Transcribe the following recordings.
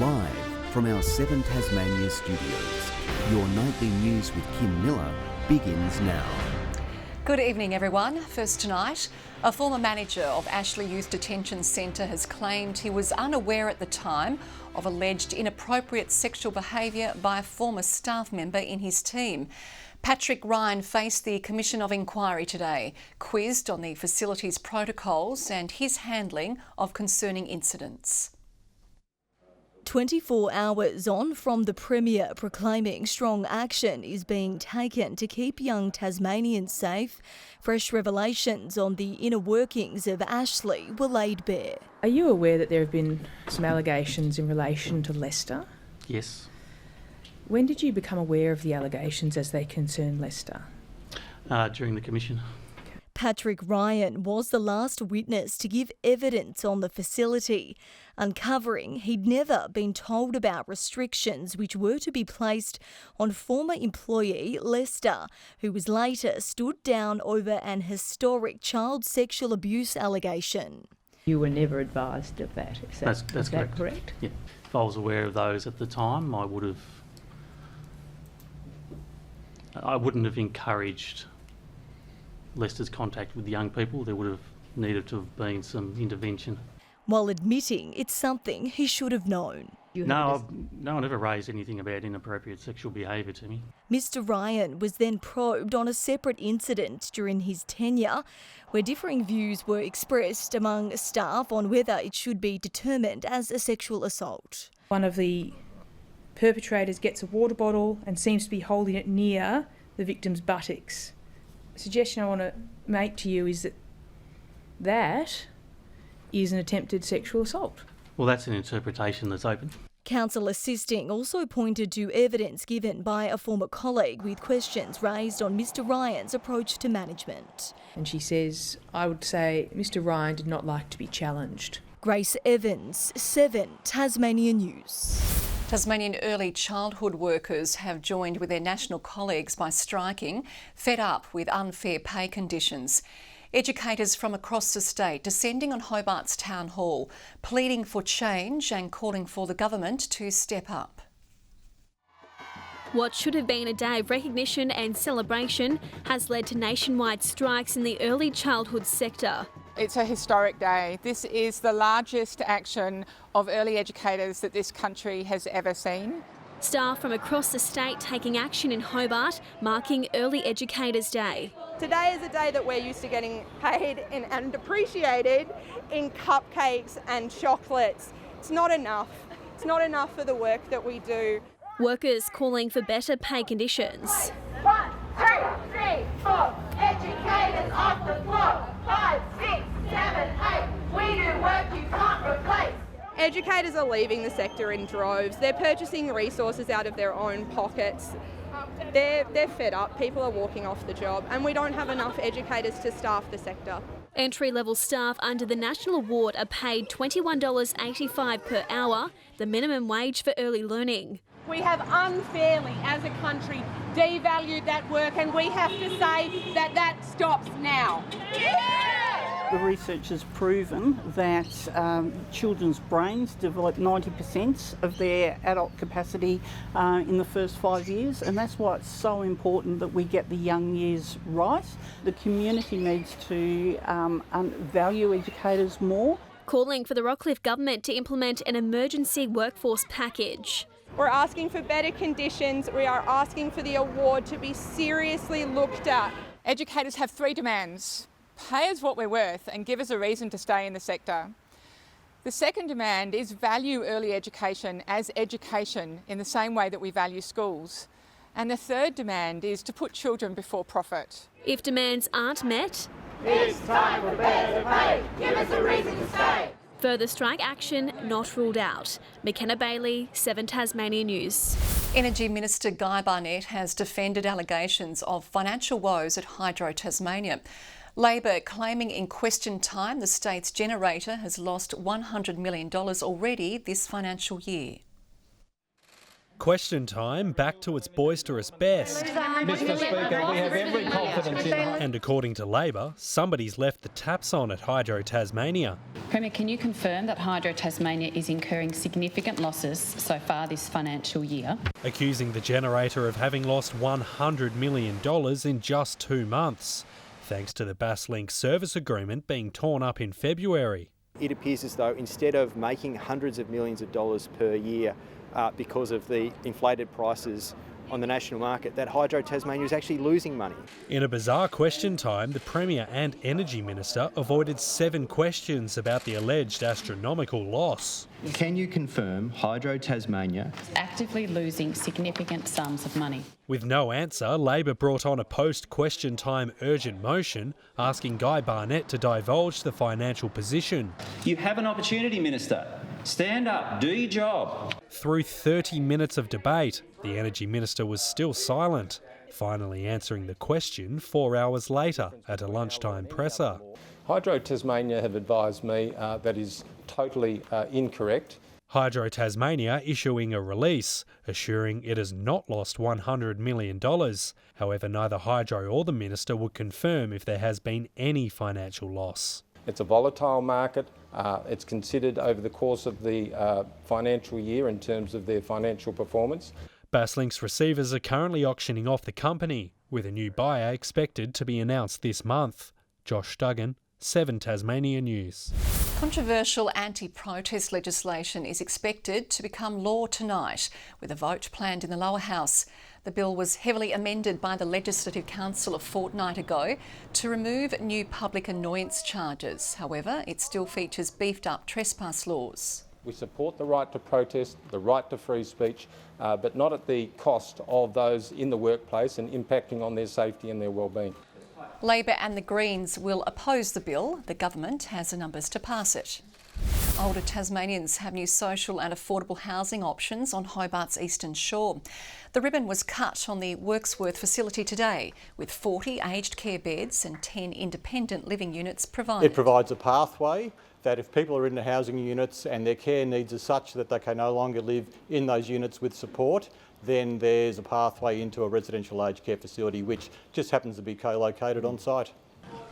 Live from our 7 Tasmania studios, your nightly news with Kim Miller begins now. Good evening, everyone. First tonight, a former manager of Ashley Youth Detention Centre has claimed he was unaware at the time of alleged inappropriate sexual behaviour by a former staff member in his team. Patrick Ryan faced the Commission of Inquiry today, quizzed on the facility's protocols and his handling of concerning incidents. 24 hours on from the Premier proclaiming strong action is being taken to keep young Tasmanians safe, fresh revelations on the inner workings of Ashley were laid bare. Are you aware that there have been some allegations in relation to Lester? Yes. When did you become aware of the allegations as they concern Lester? During the commission. Patrick Ryan was the last witness to give evidence on the facility, uncovering he'd never been told about restrictions which were to be placed on former employee Lester, who was later stood down over an historic child sexual abuse allegation. You were never advised of that, That's that correct? Yeah. If I was aware of those at the time, I wouldn't have encouraged Lester's contact with young people. There would have needed to have been some intervention. While admitting it's something he should have known. No one ever raised anything about inappropriate sexual behaviour to me. Mr Ryan was then probed on a separate incident during his tenure where differing views were expressed among staff on whether it should be determined as a sexual assault. One of the perpetrators gets a water bottle and seems to be holding it near the victim's buttocks. The suggestion I want to make to you is that is an attempted sexual assault. Well, that's an interpretation that's open. Counsel assisting also pointed to evidence given by a former colleague with questions raised on Mr Ryan's approach to management. And she says, I would say Mr Ryan did not like to be challenged. Grace Evans, 7 Tasmanian News. Tasmanian early childhood workers have joined with their national colleagues by striking, fed up with unfair pay conditions. Educators from across the state descending on Hobart's Town Hall, pleading for change and calling for the government to step up. What should have been a day of recognition and celebration has led to nationwide strikes in the early childhood sector. It's a historic day. This is the largest action of early educators that this country has ever seen. Staff from across the state taking action in Hobart, marking Early Educators Day. Today is a day that we're used to getting paid and appreciated in cupcakes and chocolates. It's not enough. It's not enough for the work that we do. Workers calling for better pay conditions. 1, 2, 3, 4. Educators off the floor. 5, 6, 7, 8. We do work you can't replace. Educators are leaving the sector in droves. They're purchasing resources out of their own pockets. They're fed up. People are walking off the job, and we don't have enough educators to staff the sector. Entry-level staff under the National Award are paid $21.85 per hour, the minimum wage for early learning. We have unfairly, as a country, devalued that work, and we have to say that that stops now. The research has proven that children's brains develop 90% of their adult capacity in the first 5 years, and that's why it's so important that we get the young years right. The community needs to value educators more. Calling for the Rockcliffe government to implement an emergency workforce package. We're asking for better conditions. We are asking for the award to be seriously looked at. Educators have 3 demands. Pay us what we're worth and give us a reason to stay in the sector. The second demand is value early education as education in the same way that we value schools. And the third demand is to put children before profit. If demands aren't met, it's time for better pay. Give us a reason to stay. Further strike action not ruled out. McKenna Bailey, 7 Tasmania News. Energy Minister Guy Barnett has defended allegations of financial woes at Hydro Tasmania. Labor claiming in question time the state's generator has lost $100 million already this financial year. Question time back to its boisterous best. Mr. Speaker, we have every confidence in... And according to Labor, somebody's left the taps on at Hydro Tasmania. Premier, can you confirm that Hydro Tasmania is incurring significant losses so far this financial year? Accusing the generator of having lost $100 million in just 2 months, thanks to the Basslink service agreement being torn up in February. It appears as though instead of making hundreds of millions of dollars per year because of the inflated prices on the national market, that Hydro Tasmania is actually losing money. In a bizarre question time, the Premier and Energy Minister avoided 7 questions about the alleged astronomical loss. Can you confirm Hydro Tasmania is actively losing significant sums of money? With no answer, Labor brought on a post-question time urgent motion asking Guy Barnett to divulge the financial position. You have an opportunity, Minister. Stand up, do your job. Through 30 minutes of debate, the Energy Minister was still silent, finally answering the question 4 hours later at a lunchtime presser. Hydro Tasmania have advised me that is totally incorrect. Hydro Tasmania issuing a release, assuring it has not lost $100 million. However, neither Hydro or the Minister would confirm if there has been any financial loss. It's a volatile market. It's considered over the course of the financial year in terms of their financial performance. Basslink's receivers are currently auctioning off the company, with a new buyer expected to be announced this month. Josh Duggan, 7 Tasmania News. Controversial anti-protest legislation is expected to become law tonight, with a vote planned in the lower house. The bill was heavily amended by the Legislative Council a fortnight ago to remove new public annoyance charges. However, it still features beefed-up trespass laws. We support the right to protest, the right to free speech, but not at the cost of those in the workplace and impacting on their safety and their well-being. Labor and the Greens will oppose the bill. The government has the numbers to pass it. Older Tasmanians have new social and affordable housing options on Hobart's eastern shore. The ribbon was cut on the Worksworth facility today, with 40 aged care beds and 10 independent living units provided. It provides a pathway that if people are in the housing units and their care needs are such that they can no longer live in those units with support, then there's a pathway into a residential aged care facility which just happens to be co-located on site.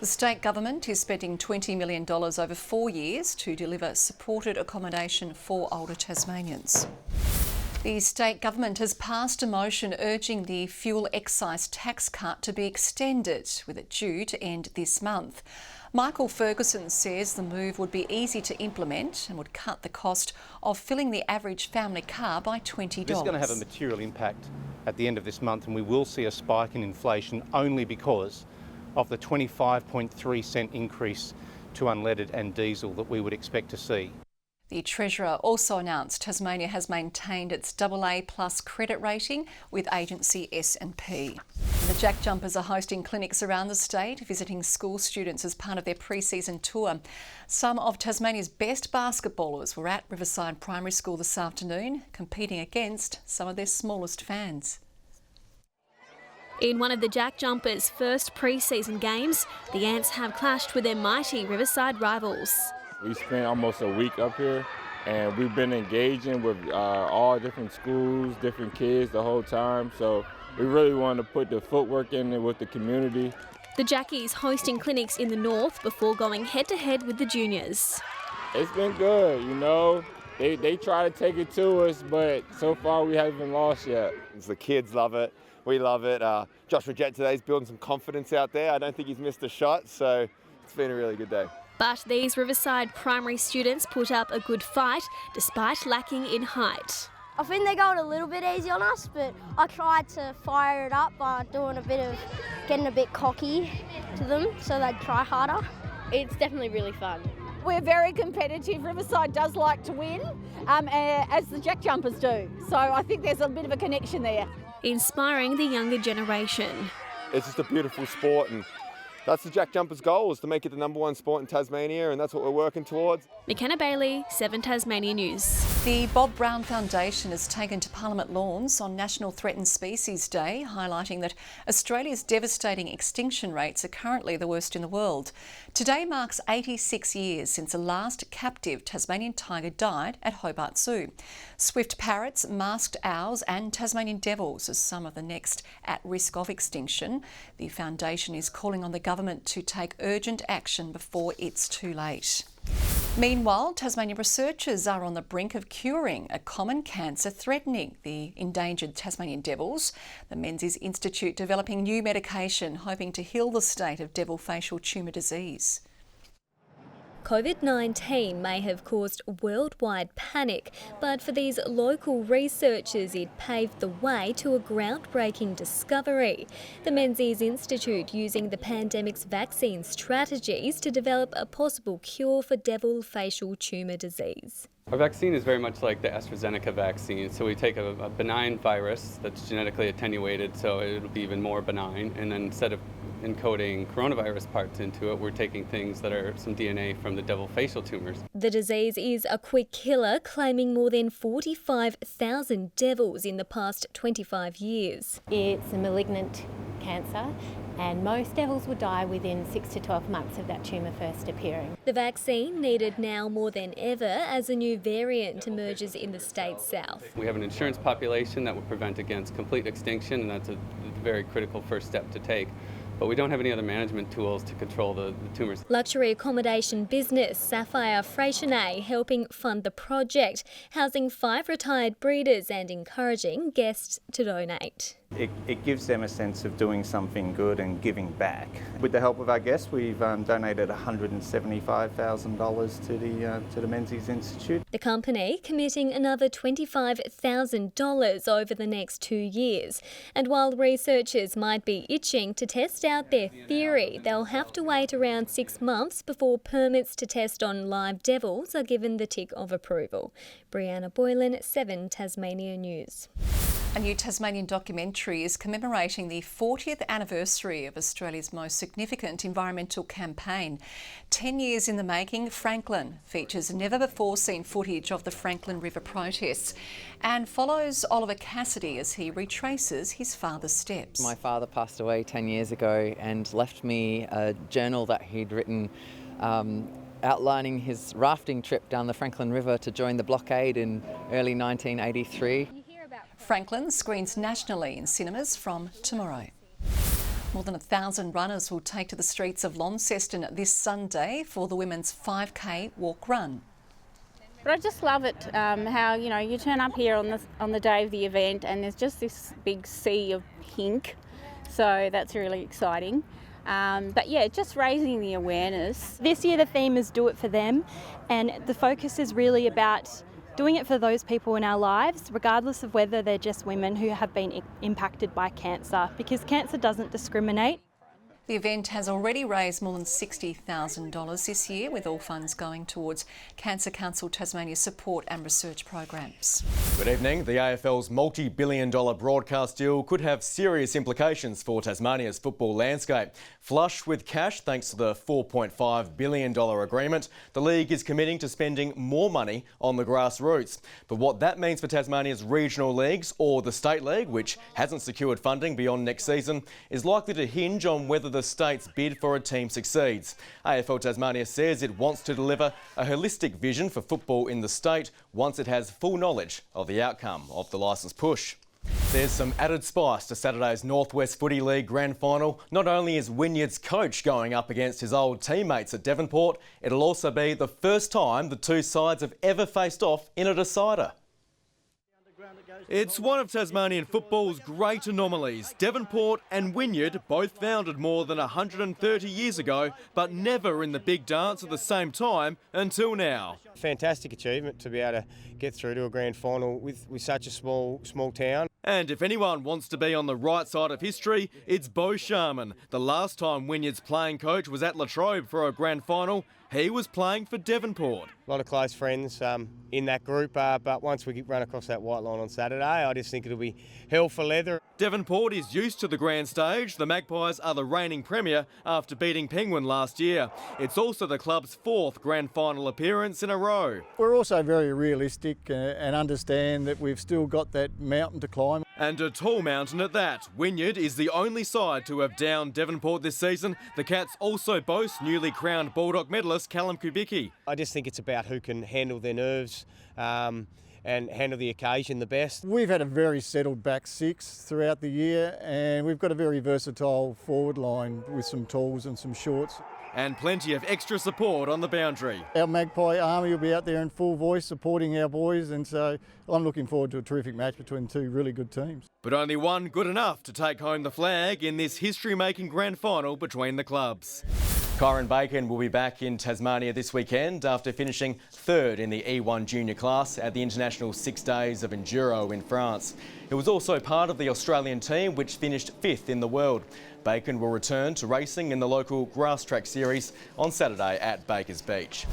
The state government is spending $20 million over 4 years to deliver supported accommodation for older Tasmanians. The state government has passed a motion urging the fuel excise tax cut to be extended, with it due to end this month. Michael Ferguson says the move would be easy to implement and would cut the cost of filling the average family car by $20. This is going to have a material impact at the end of this month, and we will see a spike in inflation only because of the 25.3 cent increase to unleaded and diesel that we would expect to see. The Treasurer also announced Tasmania has maintained its AA+ credit rating with agency S&P. The Jack Jumpers are hosting clinics around the state, visiting school students as part of their pre-season tour. Some of Tasmania's best basketballers were at Riverside Primary School this afternoon, competing against some of their smallest fans. In one of the Jack Jumpers' first pre-season games, the Ants have clashed with their mighty Riverside rivals. We spent almost a week up here, and we've been engaging with all different schools, different kids the whole time, so we really wanted to put the footwork in it with the community. The Jackies hosting clinics in the north before going head-to-head with the juniors. It's been good, you know. They try to take it to us, but so far we haven't lost yet. The kids love it. We love it. Josh Rejett today's building some confidence out there. I don't think he's missed a shot, so it's been a really good day. But these Riverside primary students put up a good fight despite lacking in height. I think they got a little bit easy on us, but I tried to fire it up by getting a bit cocky to them so they'd try harder. It's definitely really fun. We're very competitive. Riverside does like to win, as the Jack Jumpers do. So I think there's a bit of a connection there. Inspiring the younger generation. It's just a beautiful sport, and that's the Jack Jumpers' goal, is to make it the #1 sport in Tasmania, and that's what we're working towards. McKenna Bailey, 7 Tasmania News. The Bob Brown Foundation has taken to Parliament lawns on National Threatened Species Day, highlighting that Australia's devastating extinction rates are currently the worst in the world. Today marks 86 years since the last captive Tasmanian tiger died at Hobart Zoo. Swift parrots, masked owls and Tasmanian devils are some of the next at risk of extinction. The foundation is calling on the government to take urgent action before it's too late. Meanwhile, Tasmanian researchers are on the brink of curing a common cancer threatening the endangered Tasmanian devils. The Menzies Institute developing new medication hoping to heal the state of devil facial tumour disease. COVID-19 may have caused worldwide panic, but for these local researchers it paved the way to a groundbreaking discovery. The Menzies Institute using the pandemic's vaccine strategies to develop a possible cure for devil facial tumour disease. Our vaccine is very much like the AstraZeneca vaccine, so we take a benign virus that's genetically attenuated, so it'll be even more benign, and then instead of encoding coronavirus parts into it, we're taking things that are some DNA from the devil facial tumours. The disease is a quick killer, claiming more than 45,000 devils in the past 25 years. It's a malignant cancer, and most devils would die within 6 to 12 months of that tumour first appearing. The vaccine needed now more than ever as a new variant emerges in the state's south. We have an insurance population that will prevent against complete extinction, and that's a very critical first step to take. But we don't have any other management tools to control the tumours. Luxury accommodation business Sapphire Freycinet helping fund the project, housing 5 retired breeders and encouraging guests to donate. It gives them a sense of doing something good and giving back. With the help of our guests, we've donated $175,000 to the Menzies Institute. The company committing another $25,000 over the next 2 years. And while researchers might be itching to test out their theory, they'll have to wait around 6 months before permits to test on live devils are given the tick of approval. Brianna Boylan, 7 Tasmania News. A new Tasmanian documentary is commemorating the 40th anniversary of Australia's most significant environmental campaign. 10 years in the making, Franklin features never-before-seen footage of the Franklin River protests and follows Oliver Cassidy as he retraces his father's steps. My father passed away 10 years ago and left me a journal that he'd written outlining his rafting trip down the Franklin River to join the blockade in early 1983. Franklin screens nationally in cinemas from tomorrow. More than 1,000 runners will take to the streets of Launceston this Sunday for the women's 5K walk run. But I just love it, how you turn up here on the day of the event and there's just this big sea of pink, so that's really exciting. But yeah, just raising the awareness. This year the theme is Do It For Them, and the focus is really about doing it for those people in our lives, regardless of whether they're just women who have been impacted by cancer, because cancer doesn't discriminate. The event has already raised more than $60,000 this year, with all funds going towards Cancer Council Tasmania support and research programs. Good evening. The AFL's multi-billion-dollar broadcast deal could have serious implications for Tasmania's football landscape. Flush with cash thanks to the $4.5 billion agreement, the league is committing to spending more money on the grassroots. But what that means for Tasmania's regional leagues or the state league, which hasn't secured funding beyond next season, is likely to hinge on whether the state's bid for a team succeeds. AFL Tasmania says it wants to deliver a holistic vision for football in the state once it has full knowledge of the outcome of the licence push. There's some added spice to Saturday's Northwest Footy League Grand Final. Not only is Wynyard's coach going up against his old teammates at Devonport, it'll also be the first time the two sides have ever faced off in a decider. It's one of Tasmanian football's great anomalies. Devonport and Wynyard, both founded more than 130 years ago, but never in the big dance at the same time until now. Fantastic achievement to be able to get through to a grand final with such a small town. And if anyone wants to be on the right side of history, it's Beau Sharman. The last time Wynyard's playing coach was at Latrobe for a grand final, he was playing for Devonport. A lot of close friends in that group, but once we run across that white line on Saturday, I just think it'll be hell for leather. Devonport is used to the grand stage. The Magpies are the reigning premier after beating Penguin last year. It's also the club's fourth grand final appearance in a row. We're also very realistic and understand that we've still got that mountain to climb. And a tall mountain at that. Wynyard is the only side to have downed Devonport this season. The Cats also boast newly crowned Bulldog medalist Callum Kubicki. I just think it's about who can handle their nerves and handle the occasion the best. We've had a very settled back six throughout the year, and we've got a very versatile forward line with some talls and some shorts. And plenty of extra support on the boundary. Our Magpie Army will be out there in full voice supporting our boys, and so I'm looking forward to a terrific match between two really good teams. But only one good enough to take home the flag in this history-making grand final between the clubs. Kyron Bacon will be back in Tasmania this weekend after finishing third in the E1 junior class at the International 6 Days of Enduro in France. He was also part of the Australian team, which finished fifth in the world. Bacon will return to racing in the local grass track series on Saturday at Bakers Beach.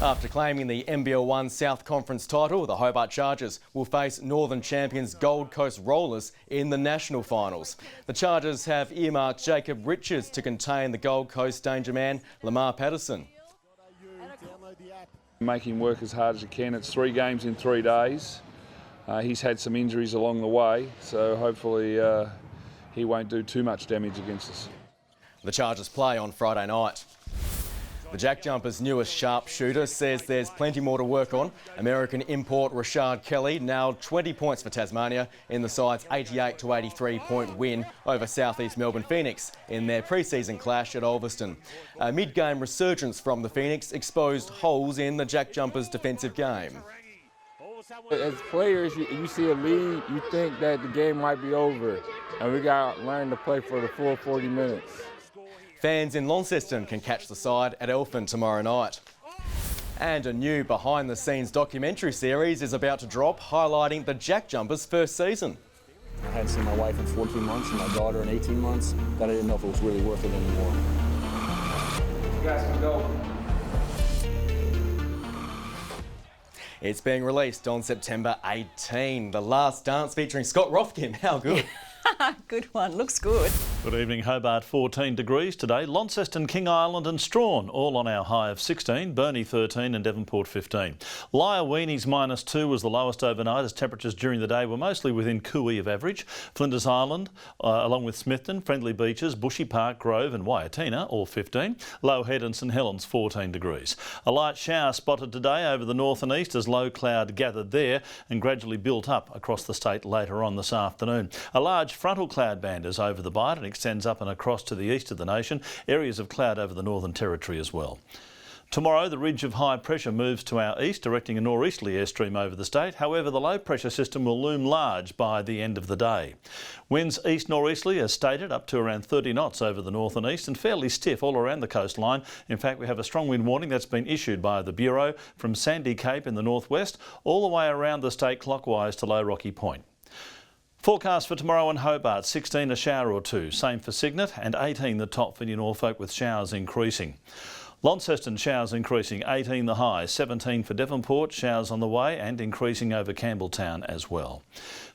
After claiming the NBL1 South Conference title, the Hobart Chargers will face Northern champions Gold Coast Rollers in the national finals. The Chargers have earmarked Jacob Richards to contain the Gold Coast danger man Lamar Patterson. Make him work as hard as he can. It's 3 games in 3 days. He's had some injuries along the way, so hopefully he won't do too much damage against us. The Chargers play on Friday night. The Jack Jumpers' newest sharpshooter says there's plenty more to work on. American import Rashard Kelly nailed 20 points for Tasmania in the side's 88 to 83 point win over South East Melbourne Phoenix in their pre-season clash at Ulverston. A mid-game resurgence from the Phoenix exposed holes in the Jack Jumpers' defensive game. As players, you see a lead, you think that the game might be over, and we got to learn to play for the full 40 minutes. Fans in Launceston can catch the side at Elphin tomorrow night. And a new behind-the-scenes documentary series is about to drop, highlighting the Jack Jumpers' first season. I hadn't seen my wife in 14 months and my daughter in 18 months, that I didn't know if it was really worth it anymore. You guys can go. It's being released on September 18. The Last Dance featuring Scott Rothkin. How good? Good one, looks good. Good evening, Hobart 14 degrees today. Launceston, King Island and Strawn all on our high of 16, Burnie 13 and Devonport 15. Lyoweenie's -2 was the lowest overnight as temperatures during the day were mostly within cooee of average. Flinders Island, along with Smithton, Friendly Beaches, Bushy Park, Grove and Waiatina all 15. Low Head and St Helens 14 degrees. A light shower spotted today over the north and east as low cloud gathered there and gradually built up across the state later on this afternoon. A large frontal cloud band is over the Bight and extends up and across to the east of the nation. Areas of cloud over the Northern Territory as well. Tomorrow, the ridge of high pressure moves to our east, directing a northeasterly airstream over the state. However, the low pressure system will loom large by the end of the day. Winds east-northeasterly, as stated, up to around 30 knots over the north and east and fairly stiff all around the coastline. In fact, we have a strong wind warning that's been issued by the Bureau from Sandy Cape in the northwest all the way around the state clockwise to Low Rocky Point. Forecast for tomorrow in Hobart, 16 a shower or two, same for Cygnet and 18 the top for New Norfolk with showers increasing. Launceston showers increasing, 18 the high, 17 for Devonport, showers on the way and increasing over Campbelltown as well.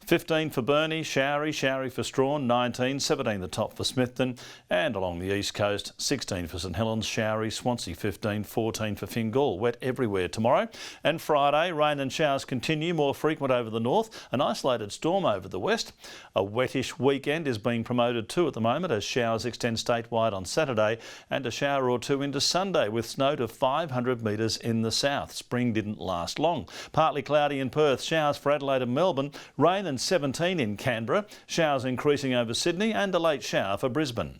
15 for Burnie, showery for Strawn, 19, 17 the top for Smithton, and along the east coast, 16 for St Helens, showery, Swansea 15, 14 for Fingal. Wet everywhere tomorrow. And Friday, rain and showers continue, more frequent over the north, an isolated storm over the west. A wettish weekend is being promoted too at the moment as showers extend statewide on Saturday and a shower or two into Sunday with snow to 500 metres in the south. Spring didn't last long. Partly cloudy in Perth, showers for Adelaide and Melbourne, rain and 17 in Canberra, showers increasing over Sydney and a late shower for Brisbane.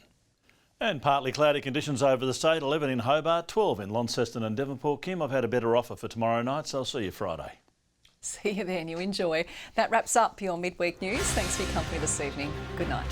And partly cloudy conditions over the state, 11 in Hobart, 12 in Launceston and Devonport. Kim, I've had a better offer for tomorrow night, so I'll see you Friday. See you then, you enjoy. That wraps up your midweek news. Thanks for your company this evening. Good night.